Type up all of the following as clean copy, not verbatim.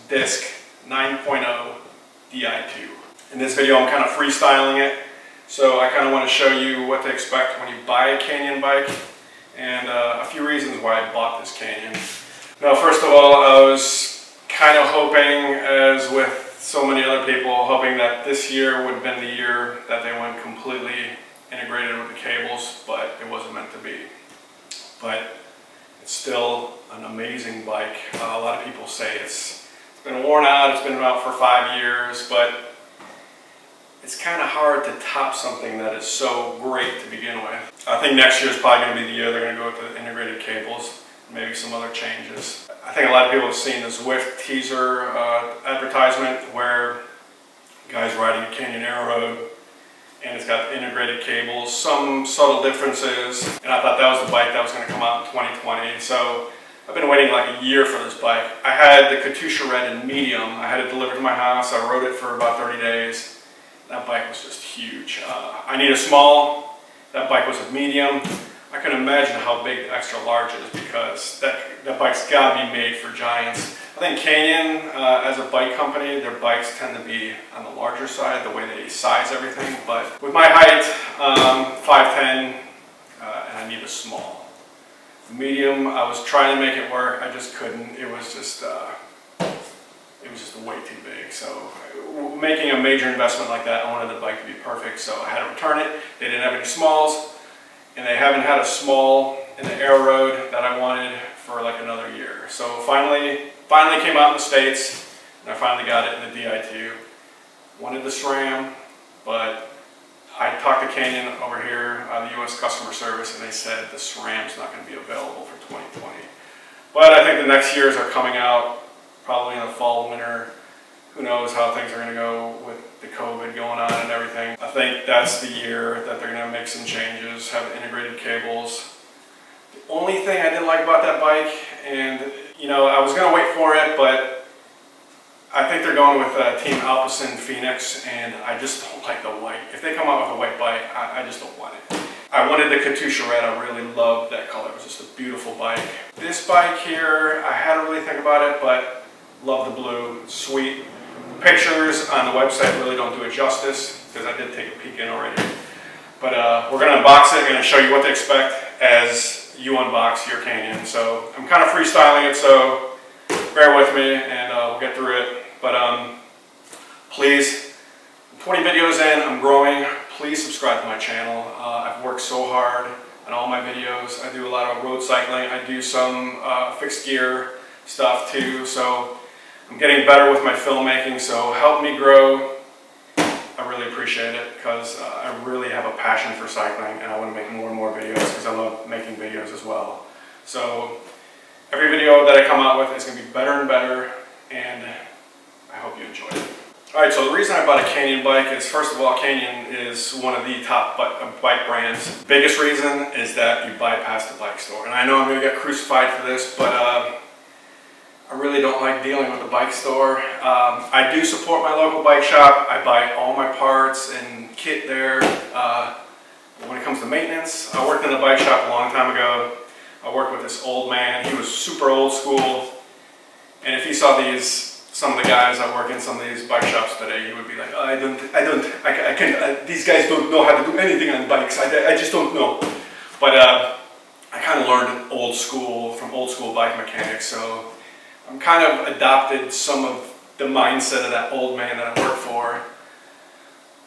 disc 9.0 DI2. In this video I'm kind of freestyling it, so I kind of want to show you what to expect when you buy a Canyon bike and a few reasons why I bought this Canyon. Now, first of all, I was kind of hoping, as with so many other people, hoping that this year would have been the year that they went completely integrated with the cables, but it wasn't meant to be. But it's still an amazing bike. A lot of people say it's been worn out, it's been out for 5 years, but it's kind of hard to top something that is so great to begin with. I think next year is probably going to be the year they're going to go with the integrated cables, maybe some other changes. I think a lot of people have seen the Zwift teaser advertisement where the guy's riding a Canyon Aeroad and it's got integrated cables, some subtle differences, and I thought that was the bike that was going to come out in 2020. So I've been waiting like a year for this bike. I had the Katusha Red in medium. I had it delivered to my house. I rode it for about 30 days. That bike was just huge. I need a small. That bike was a medium. I can imagine how big the extra large is, because that bike's got to be made for giants. I think Canyon, as a bike company, their bikes tend to be on the larger side, the way they size everything. But with my height, 5'10", and I need a small. Medium, I was trying to make it work. I just couldn't. It was just way too big. So making a major investment like that, I wanted the bike to be perfect. So I had to return it. They didn't have any smalls. And they haven't had a small in the Aeroad that I wanted for like another year. So finally came out in the States, and I finally got it in the DI2. Wanted the SRAM, but I talked to Canyon over here, the US customer service, and they said the SRAM's not going to be available for 2020. But I think the next years are coming out, probably in the fall, winter. Who knows how things are going to go with the COVID going on and everything. I think that's the year that they're going to make some changes, have integrated cables. The only thing I didn't like about that bike, and you know, I was going to wait for it, but I think they're going with Team Alpecin Phoenix, and I just don't like the white. If they come out with a white bike, I just don't want it. I wanted the Katusha Red. I really loved that color. It was just a beautiful bike. This bike here, I had to really think about it, but love the blue. It's sweet. Pictures on the website really don't do it justice, because I did take a peek in already. But we're going to unbox it. I'm going to show you what to expect as you unbox your Canyon. So I'm kind of freestyling it, so bear with me and we'll get through it. But please, 20 videos in, I'm growing. Please subscribe to my channel. I've worked so hard on all my videos. I do a lot of road cycling. I do some fixed gear stuff too. So I'm getting better with my filmmaking, so help me grow. I really appreciate it, because I really have a passion for cycling, and I want to make more and more videos because I love making videos as well. So every video that I come out with is going to be better and better, and I hope you enjoy it. Alright, so the reason I bought a Canyon bike is, first of all, Canyon is one of the top bike brands. Biggest reason is that you bypass the bike store. And I know I'm going to get crucified for this, but I really don't like dealing with the bike store. I do support my local bike shop. I buy all my parts and kit there. When it comes to maintenance, I worked in a bike shop a long time ago. I worked with this old man. He was super old school. And if he saw some of the guys that work in some of these bike shops today, he would be like, these guys don't know how to do anything on bikes. I just don't know. But I kind of learned from old school bike mechanics. So I'm kind of adopted some of the mindset of that old man that I work for.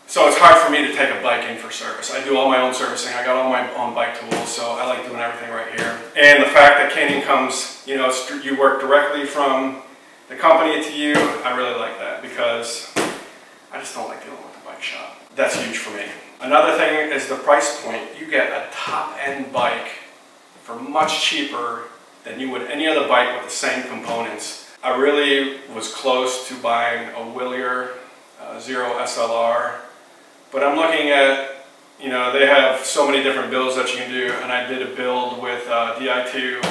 So it's hard for me to take a bike in for service. I do all my own servicing. I got all my own bike tools, so I like doing everything right here. And the fact that Canyon comes, you know, you work directly from the company to you, I really like that, because I just don't like dealing with the bike shop. That's huge for me. Another thing is the price point. You get a top-end bike for much cheaper than you would any other bike with the same components. I really was close to buying a Willier Zero SLR, but I'm looking at, you know, they have so many different builds that you can do, and I did a build with DI2.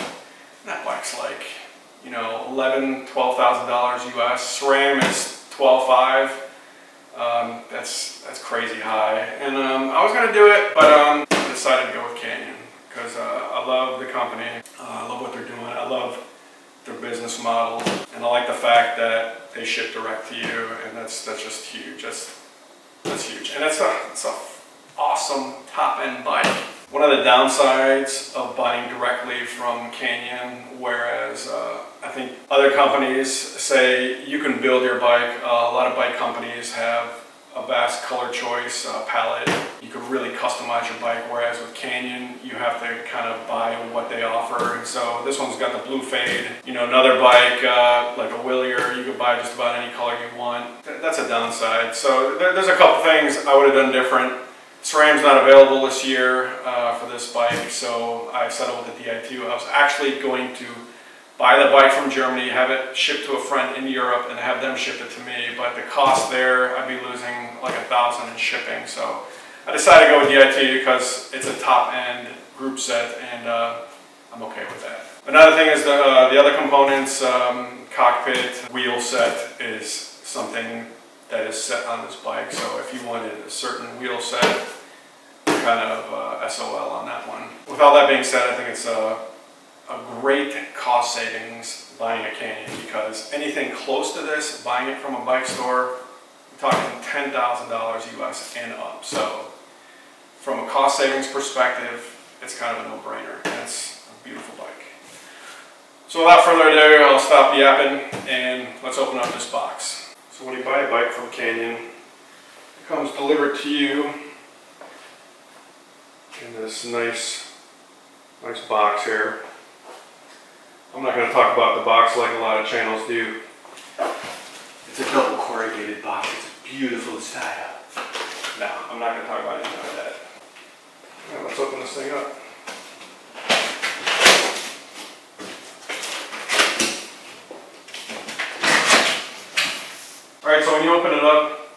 That bike's like, you know, $11,000, $12,000 US. SRAM is $12,500. That's crazy high. And I was gonna do it, but I decided to go with Canyon, because I love the company. I love what they're doing. I love their business model, and I like the fact that they ship direct to you, and that's just huge. That's huge, and it's a awesome top-end bike. One of the downsides of buying directly from Canyon, whereas I think other companies say you can build your bike. A lot of bike companies have a vast color choice palette. You could really customize your bike, whereas with Canyon, you have to kind of buy what they offer. And so this one's got the blue fade. You know, another bike like a Willier, you could buy just about any color you want. That's a downside. So there's a couple things I would have done different. SRAM's not available this year for this bike, so I settled with the DI2. I was actually going to buy the bike from Germany, have it shipped to a friend in Europe, and have them ship it to me. But the cost there, I'd be losing like $1,000 in shipping. So I decided to go with DI2 because it's a top-end group set, and I'm okay with that. Another thing is the other components, cockpit, wheel set is something that is set on this bike. So if you wanted a certain wheel set, kind of SOL on that one. With all that being said, I think it's a great cost savings buying a Canyon, because anything close to this, buying it from a bike store, we're talking $10,000 US and up. So from a cost savings perspective, it's kind of a no-brainer. It's a beautiful bike. So without further ado, I'll stop yapping and let's open up this box. So when you buy a bike from Canyon, it comes delivered to you in this nice box here. I'm not going to talk about the box like a lot of channels do. It's a double corrugated box. It's beautiful inside. No, I'm not going to talk about anything like that. Now let's open this thing up. Alright, so when you open it up,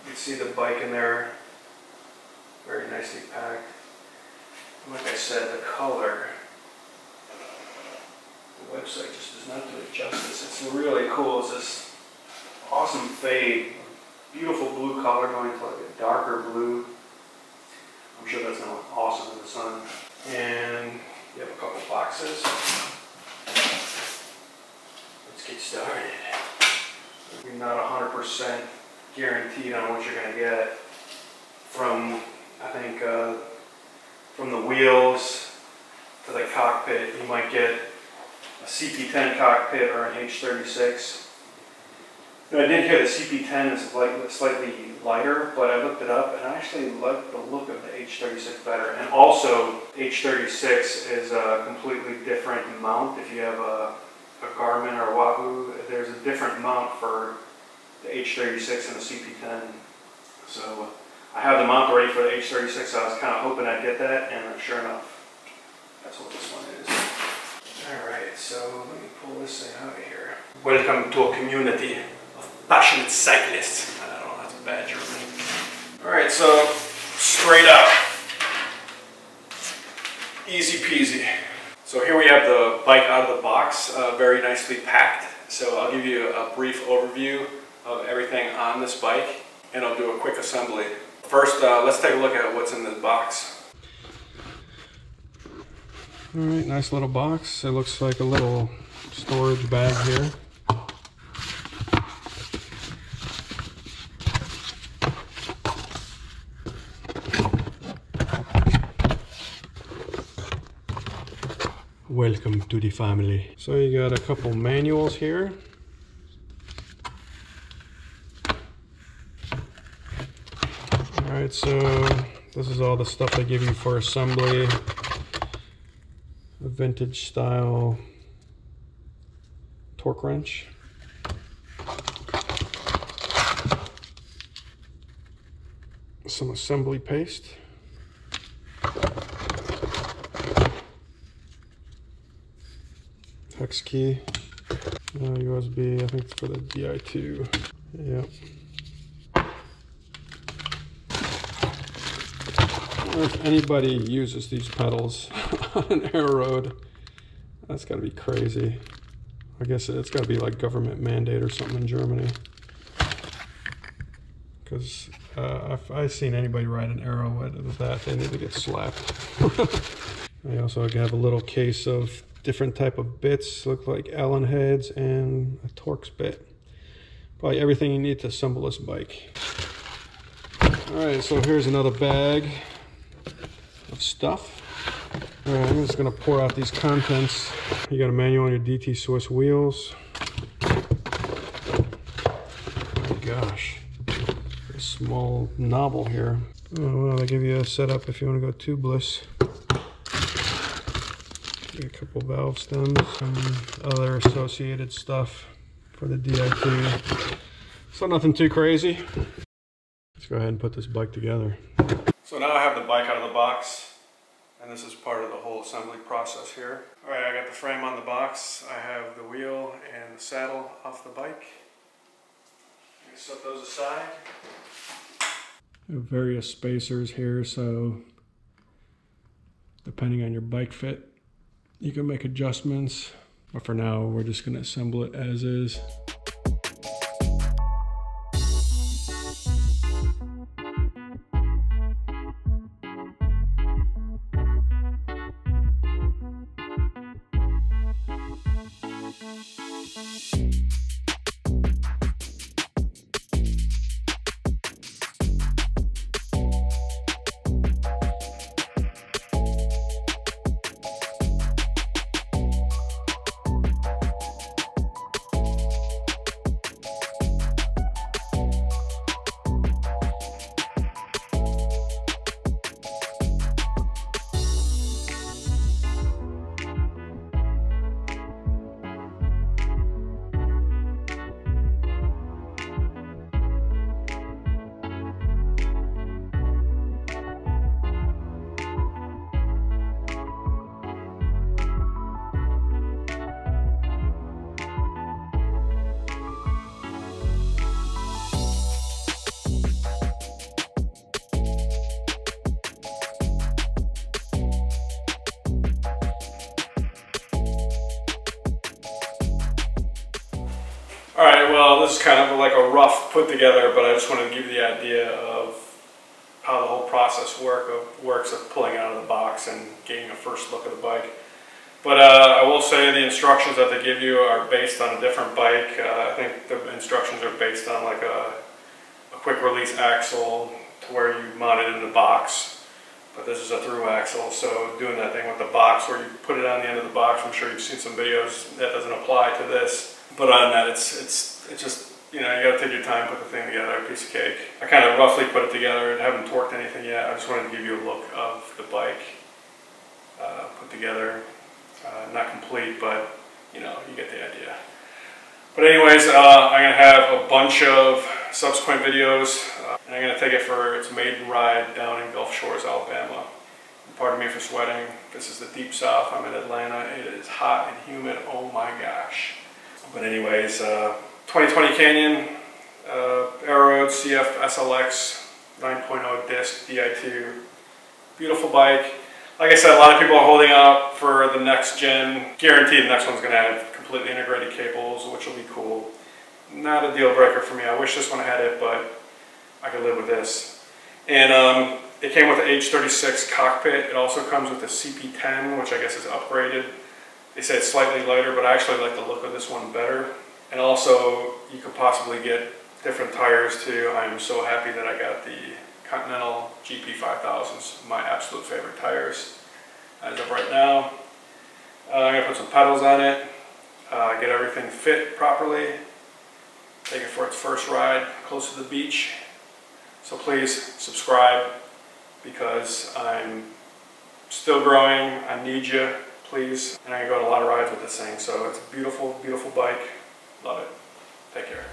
you can see the bike in there, very nicely packed. And like I said, the color, the website just does not do it justice. It's really cool. It's this awesome fade, beautiful blue color going to like a darker blue. I'm sure that's going to look awesome in the sun. And you have a couple boxes. Let's get started. You're not 100% guaranteed on what you're going to get from, I think, from the wheels to the cockpit. You might get a CP10 cockpit or an H36. Now, I did hear the CP10 is slightly lighter, but I looked it up and I actually like the look of the H36 better. And also, H36 is a completely different mount. If you have a Garmin or a Wahoo, there's a different mount for the H36 and the CP10. So I have the mount ready for the H36, so I was kind of hoping I'd get that, and sure enough, that's what this one is. Alright, so let me pull this thing out of here. Welcome to a community of passionate cyclists. I don't know, that's a bad German. Alright, so straight up. Easy peasy. So here we have the bike out of the box, very nicely packed. So I'll give you a brief overview of everything on this bike, and I'll do a quick assembly. First, let's take a look at what's in this box. All right, nice little box. It looks like a little storage bag here. Welcome to the family. So you got a couple manuals here. Alright, so this is all the stuff they give you for assembly. A vintage style torque wrench. Some assembly paste. Hex key, USB, I think it's for the DI2. Yep. I wonder if anybody uses these pedals on an Aeroad. That's got to be crazy. I guess it's got to be like government mandate or something in Germany. Because if I've seen anybody ride an Aeroad with that, they need to get slapped. I also have a little case of different type of bits, look like Allen heads and a Torx bit. Probably everything you need to assemble this bike. Alright, so here's another bag of stuff. Alright, I'm just going to pour out these contents. You got a manual on your DT Swiss wheels. Oh my gosh. A small novel here. Oh, well, they give you a setup if you want to go tubeless. A couple valve stems, some other associated stuff for the DI2. So nothing too crazy. Let's go ahead and put this bike together. So now I have the bike out of the box, and this is part of the whole assembly process here. All right, I got the frame on the box. I have the wheel and the saddle off the bike. I'm gonna set those aside. Various spacers here, so depending on your bike fit, you can make adjustments, but for now we're just going to assemble it as is. Alright, well, this is kind of like a rough put together, but I just wanted to give you the idea of how the whole process works of pulling it out of the box and getting a first look at the bike. But I will say the instructions that they give you are based on a different bike. I think the instructions are based on like a quick release axle to where you mount it in the box. But this is a through axle, so doing that thing with the box where you put it on the end of the box, I'm sure you've seen some videos, that doesn't apply to this. But other than that, it's just, you know, you gotta take your time, put the thing together, a piece of cake. I kind of roughly put it together, I haven't torqued anything yet. I just wanted to give you a look of the bike put together. Not complete, but you know, you get the idea. But anyways, I'm gonna have a bunch of subsequent videos, and I'm gonna take it for its maiden ride down in Gulf Shores, Alabama. And pardon me for sweating. This is the deep south. I'm in Atlanta. It is hot and humid. Oh my gosh. But anyways, 2020 Canyon, Aeroad CF SLX 9.0 disc DI2. Beautiful bike. Like I said, a lot of people are holding out for the next gen. Guaranteed the next one's going to have completely integrated cables, which will be cool. Not a deal breaker for me. I wish this one had it, but I could live with this. And it came with the H36 cockpit. It also comes with the CP10, which I guess is upgraded. They say it's slightly lighter, but I actually like the look of this one better. And also, you could possibly get different tires too. I'm so happy that I got the Continental GP 5000s, my absolute favorite tires as of right now. I'm going to put some pedals on it, get everything fit properly, take it for its first ride close to the beach. So please subscribe because I'm still growing. I need you, please. And I'm going to go on a lot of rides with this thing. So it's a beautiful, beautiful bike. Love it. Take care.